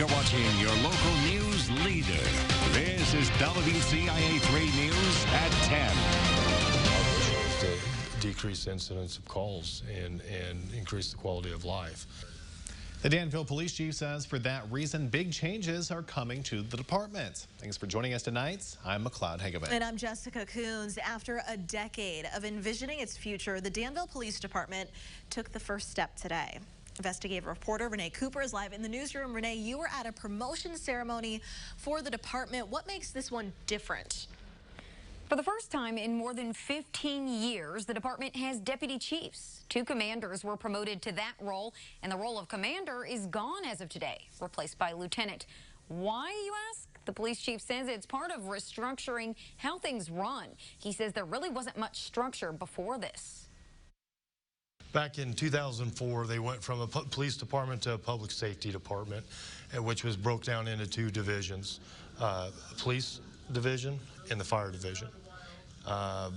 You're watching your local news leader. This is WCIA 3 News at 10. Our mission is to decrease the incidence of calls and increase the quality of life. The Danville police chief says for that reason, big changes are coming to the department. Thanks for joining us tonight. I'm McLeod Hageman. And I'm Jessica Coons. After a decade of envisioning its future, the Danville Police Department took the first step today. Investigative reporter Renee Cooper is live in the newsroom. Renee, you were at a promotion ceremony for the department. What makes this one different? For the first time in more than 15 years, the department has deputy chiefs. 2 commanders were promoted to that role, and the role of commander is gone as of today, replaced by lieutenant. Why, you ask? The police chief says it's part of restructuring how things run. He says there really wasn't much structure before this. Back in 2004, they went from a police department to a public safety department, which was broke down into 2 divisions, police division and the fire division. The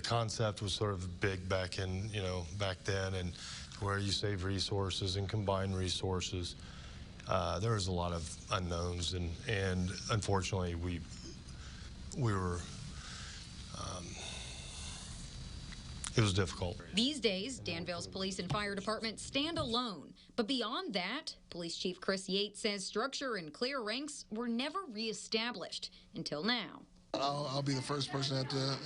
concept was sort of big back in, back then, and where you save resources and combine resources. There was a lot of unknowns, and unfortunately, we were. It was difficult. These days, Danville's police and fire department stand alone. But beyond that, Police Chief Chris Yates says structure and clear ranks were never reestablished until now. I'll be the first person to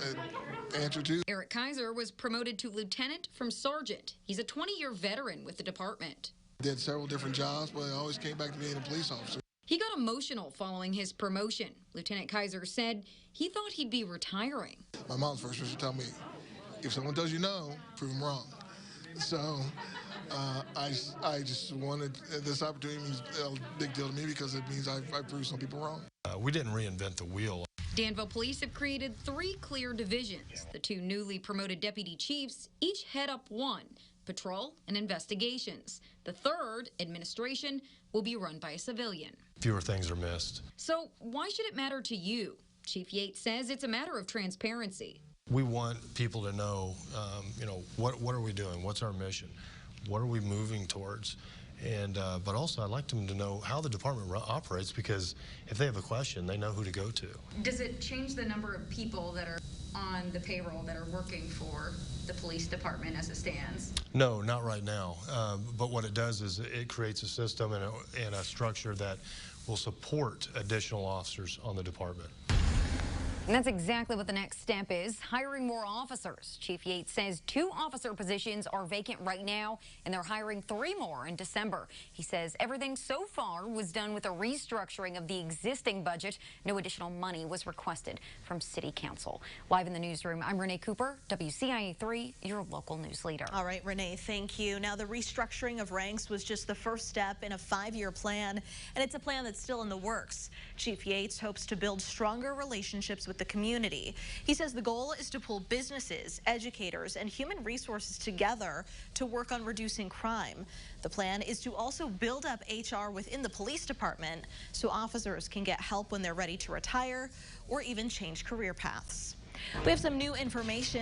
answer to. Eric Kaiser was promoted to lieutenant from sergeant. He's a 20-year veteran with the department. Did several different jobs, but I always came back to being a police officer. He got emotional following his promotion. Lieutenant Kaiser said he thought he'd be retiring. My mom's first was to tell me, if someone tells you no, prove them wrong. So I just wanted this opportunity. Means a big deal to me because it means I proved some people wrong. We didn't reinvent the wheel. Danville police have created 3 clear divisions. The 2 newly promoted deputy chiefs each head up 1, patrol and investigations. The 3rd, administration, will be run by a civilian. Fewer things are missed. So why should it matter to you? Chief Yates says it's a matter of transparency. We want people to know, what are we doing? What's our mission? What are we moving towards? And but also, I'd like them to know how the department operates, because if they have a question, they know who to go to. Does it change the number of people that are on the payroll that are working for the police department as it stands? No, not right now. But what it does is it creates a system and a structure that will support additional officers on the department. And that's exactly what the next step is, hiring more officers. Chief Yates says 2 officer positions are vacant right now, and they're hiring 3 more in December. He says everything so far was done with a restructuring of the existing budget. No additional money was requested from City Council. Live in the newsroom, I'm Renee Cooper, WCIA 3, your local news leader. All right, Renee, thank you. Now, the restructuring of ranks was just the first step in a 5-year plan, and it's a plan that's still in the works. Chief Yates hopes to build stronger relationships with the community. He says the goal is to pull businesses, educators, and human resources together to work on reducing crime. The plan is to also build up HR within the police department so officers can get help when they're ready to retire or even change career paths. We have some new information.